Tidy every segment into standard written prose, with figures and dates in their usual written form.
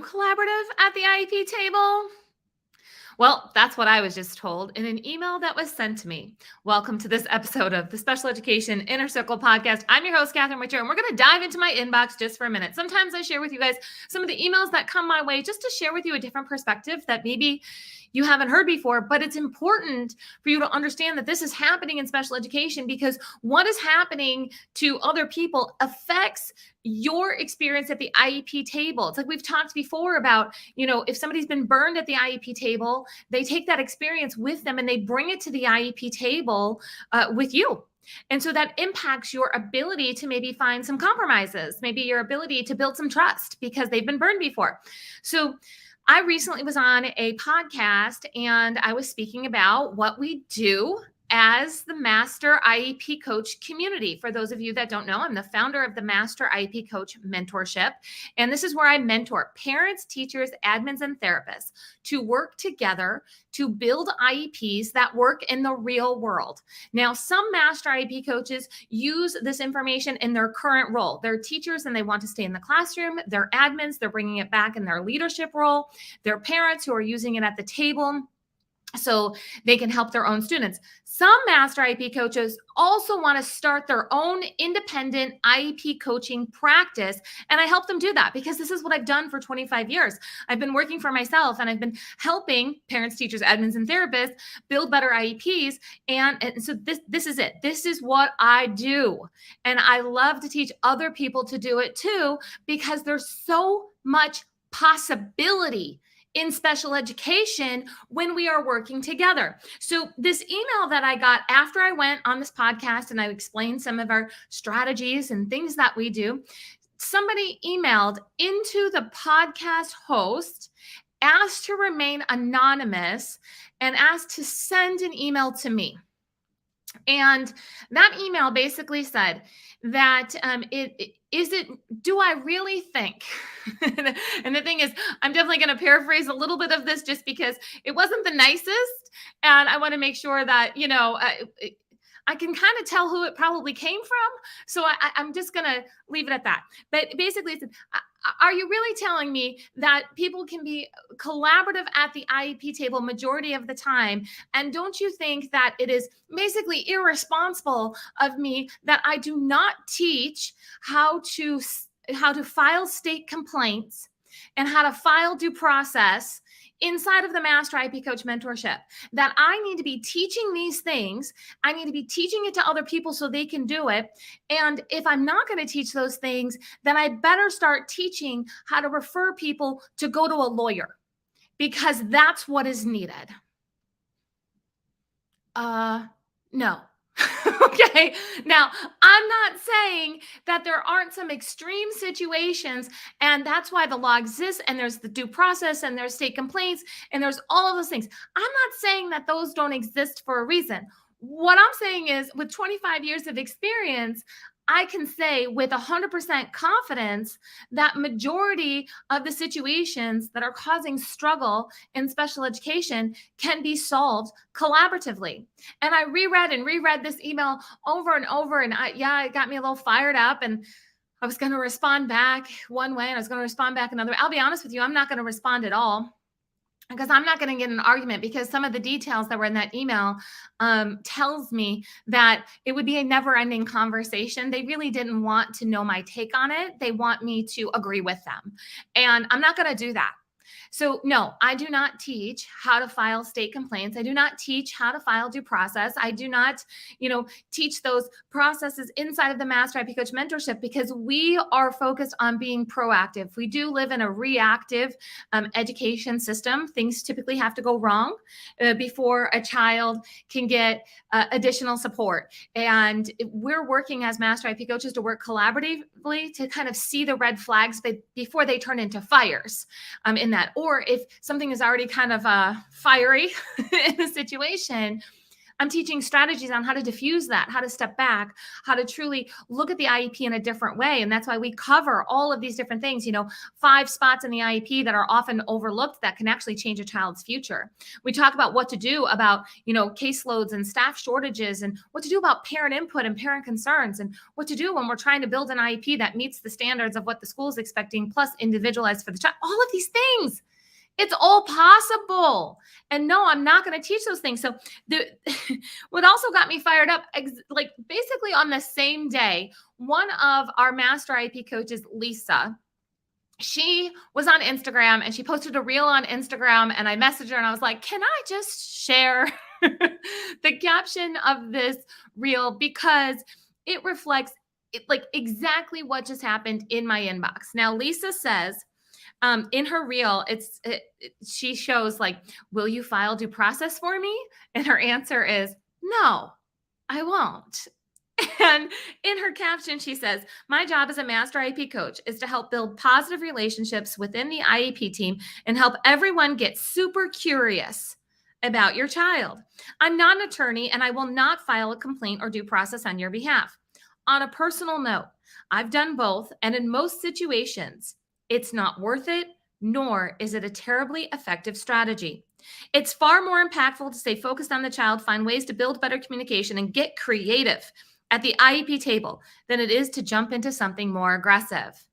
collaborative at the IEP table? Well, that's what I was just told in an email that was sent to me. Welcome to this episode of the Special Education Inner Circle podcast. I'm your host, Catherine Witcher, and we're going to dive into my inbox just for a minute. Sometimes I share with you guys some of the emails that come my way just to share with you a different perspective that maybe you haven't heard before, but it's important for you to understand that this is happening in special education because what is happening to other people affects your experience at the IEP table. It's like we've talked before about, if somebody's been burned at the IEP table, they take that experience with them and they bring it to the IEP table with you. And so that impacts your ability to maybe find some compromises, maybe your ability to build some trust because they've been burned before. So I recently was on a podcast and I was speaking about what we do as the Master IEP Coach community. For those of you that don't know, I'm the founder of the Master IEP Coach Mentorship. And this is where I mentor parents, teachers, admins, and therapists to work together to build IEPs that work in the real world. Now, some Master IEP coaches use this information in their current role. They're teachers and they want to stay in the classroom. They're admins, they're bringing it back in their leadership role. They're parents who are using it at the table so they can help their own students. Some Master IEP coaches also want to start their own independent IEP coaching practice. And I help them do that because this is what I've done for 25 years. I've been working for myself and I've been helping parents, teachers, admins, and therapists build better IEPs. And so this is it. This is what I do. And I love to teach other people to do it too, because there's so much possibility in special education when we are working together. So this email that I got after I went on this podcast and I explained some of our strategies and things that we do, somebody emailed into the podcast host, asked to remain anonymous, and asked to send an email to me. And that email basically said that do I really think? And the thing is, I'm definitely going to paraphrase a little bit of this just because it wasn't the nicest. And I want to make sure that, I can kind of tell who it probably came from. So I'm just going to leave it at that. But basically, it's, are you really telling me that people can be collaborative at the IEP table majority of the time? And don't you think that it is basically irresponsible of me that I do not teach how to file state complaints and how to file due process inside of the Master IEP Coach Mentorship, that I need to be teaching these things. I need to be teaching it to other people so they can do it. And if I'm not going to teach those things, then I better start teaching how to refer people to go to a lawyer because that's what is needed. No. Okay. Now, I'm not saying that there aren't some extreme situations, and that's why the law exists, and there's the due process, and there's state complaints, and there's all of those things. I'm not saying that those don't exist for a reason. What I'm saying is, with 25 years of experience, I can say with 100% confidence that majority of the situations that are causing struggle in special education can be solved collaboratively. And I reread this email over and over, and it got me a little fired up, and I was going to respond back one way and I was going to respond back another way. I'll be honest with you, I'm not going to respond at all, because I'm not going to get in an argument, because some of the details that were in that email tells me that it would be a never-ending conversation. They really didn't want to know my take on it. They want me to agree with them. And I'm not going to do that. So no, I do not teach how to file state complaints. I do not teach how to file due process. I do not, teach those processes inside of the Master IEP Coach Mentorship, because we are focused on being proactive. We do live in a reactive education system. Things typically have to go wrong before a child can get additional support. And we're working as Master IEP coaches to work collaboratively to kind of see the red flags before they turn into fires in that. Or if something is already kind of fiery in a situation, I'm teaching strategies on how to diffuse that, how to step back, how to truly look at the IEP in a different way. And that's why we cover all of these different things, 5 spots in the IEP that are often overlooked that can actually change a child's future. We talk about what to do about, caseloads and staff shortages, and what to do about parent input and parent concerns, and what to do when we're trying to build an IEP that meets the standards of what the school is expecting, plus individualized for the child. All of these things. It's all possible. And no, I'm not going to teach those things. So the what also got me fired up, like basically on the same day, one of our master IEP coaches, Lisa, she was on Instagram and she posted a reel on Instagram, and I messaged her and I was like, can I just share the caption of this reel, because it reflects like exactly what just happened in my inbox. Now, Lisa says, in her reel, she shows like, will you file due process for me? And her answer is, no, I won't. And in her caption, she says, my job as a master IEP coach is to help build positive relationships within the IEP team and help everyone get super curious about your child. I'm not an attorney and I will not file a complaint or due process on your behalf. On a personal note, I've done both, and in most situations, it's not worth it, nor is it a terribly effective strategy. It's far more impactful to stay focused on the child, find ways to build better communication, and get creative at the IEP table than it is to jump into something more aggressive.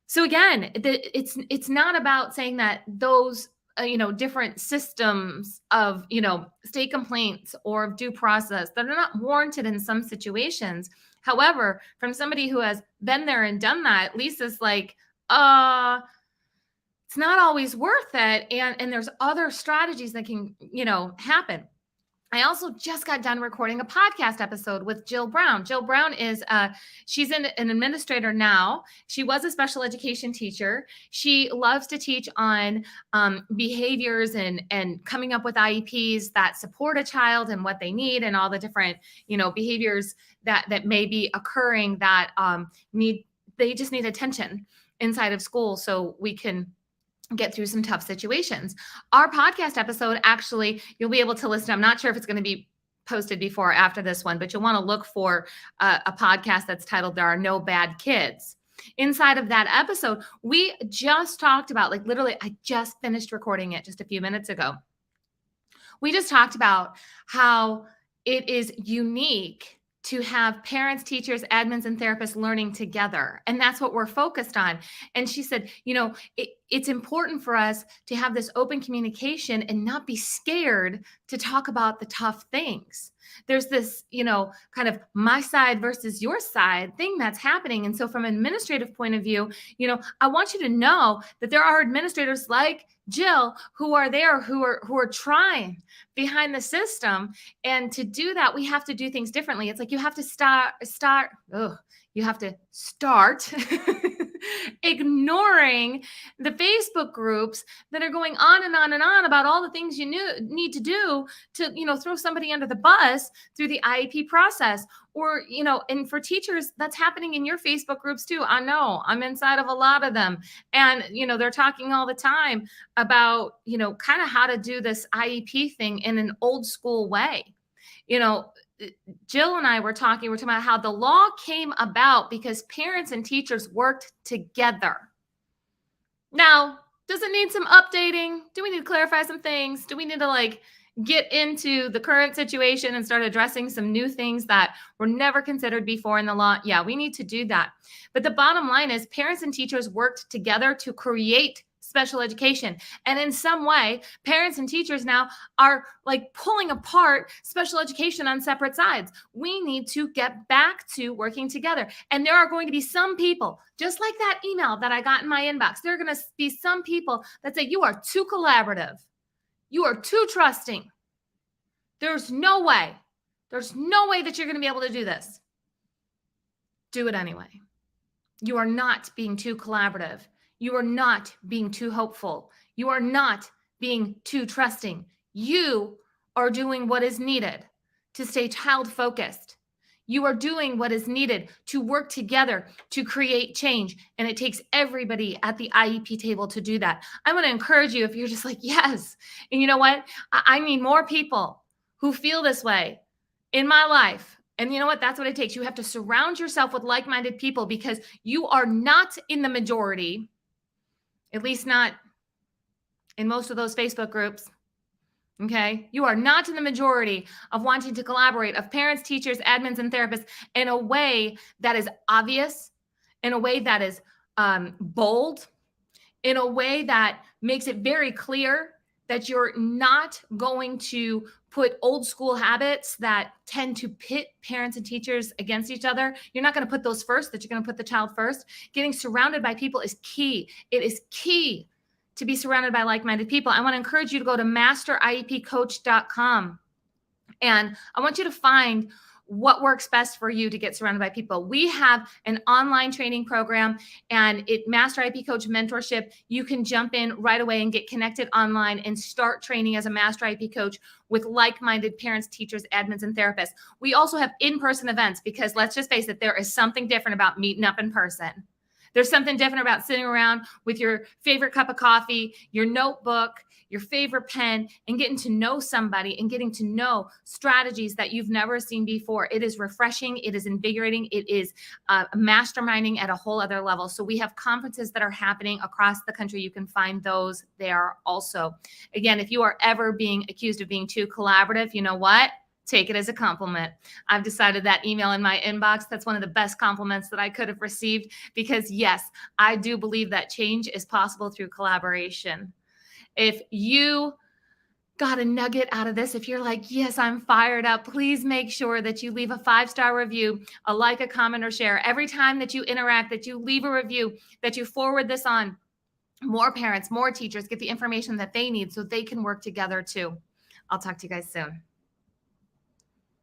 So again, it's not about saying that those different systems of state complaints or due process that are not warranted in some situations. However, from somebody who has been there and done that, Lisa's like, it's not always worth it. And there's other strategies that can, happen. I also just got done recording a podcast episode with Jill Brown. Jill Brown is, she's an administrator now. She was a special education teacher. She loves to teach on behaviors and coming up with IEPs that support a child and what they need, and all the different, behaviors that may be occurring that they just need attention inside of school so we can get through some tough situations. Our podcast episode, actually, you'll be able to listen. I'm not sure if it's going to be posted before or after this one, but you'll want to look for a podcast that's titled There Are No Bad Kids. Inside of that episode, we just talked about, like literally, I just finished recording it just a few minutes ago. We just talked about how it is unique to have parents, teachers, admins, and therapists learning together. And that's what we're focused on. And she said, it's important for us to have this open communication and not be scared to talk about the tough things. There's this, kind of my side versus your side thing that's happening. And so from an administrative point of view, I want you to know that there are administrators like Jill who are there, who are trying behind the system. And to do that, we have to do things differently. It's like you have to start ignoring the Facebook groups that are going on and on and on about all the things you need to do to, throw somebody under the bus through the IEP process. Or, and for teachers, that's happening in your Facebook groups too. I know, I'm inside of a lot of them. And, they're talking all the time about, kind of how to do this IEP thing in an old school way. Jill and I were talking about how the law came about because parents and teachers worked together. Now, does it need some updating? Do we need to clarify some things? Do we need to get into the current situation and start addressing some new things that were never considered before in the law? Yeah, we need to do that. But the bottom line is parents and teachers worked together to create special education. And in some way, parents and teachers now are pulling apart special education on separate sides. We need to get back to working together. And there are going to be some people, just like that email that I got in my inbox, there are going to be some people that say, you are too collaborative. You are too trusting. There's no way that you're going to be able to do this. Do it anyway. You are not being too collaborative. You are not being too hopeful. You are not being too trusting. You are doing what is needed to stay child-focused. You are doing what is needed to work together to create change. And it takes everybody at the IEP table to do that. I want to encourage you, if you're just like, yes, and you know what? I need more people who feel this way in my life. And you know what? That's what it takes. You have to surround yourself with like-minded people because you are not in the majority, at least not in most of those Facebook groups. Okay. You are not in the majority of wanting to collaborate, of parents, teachers, admins, and therapists in a way that is obvious, in a way that is bold, in a way that makes it very clear that you're not going to put old school habits that tend to pit parents and teachers against each other. You're not going to put those first, that you're going to put the child first. Getting surrounded by people is key. It is key to be surrounded by like-minded people. I want to encourage you to go to masteriepcoach.com. And I want you to find what works best for you to get surrounded by people. We have an online training program, and Master IEP Coach Mentorship. You can jump in right away and get connected online and start training as a Master IEP Coach with like-minded parents, teachers, admins, and therapists. We also have in-person events because let's just face it, there is something different about meeting up in person. There's something different about sitting around with your favorite cup of coffee, your notebook, your favorite pen, and getting to know somebody and getting to know strategies that you've never seen before. It is refreshing. It is invigorating. It is masterminding at a whole other level. So we have conferences that are happening across the country. You can find those there also. Again, if you are ever being accused of being too collaborative, you know what? Take it as a compliment. I've decided that email in my inbox, that's one of the best compliments that I could have received because yes, I do believe that change is possible through collaboration. If you got a nugget out of this, if you're like, yes, I'm fired up, please make sure that you leave a 5-star review, a like, a comment, or share. Every time that you interact, that you leave a review, that you forward this on, more parents, more teachers get the information that they need so they can work together too. I'll talk to you guys soon.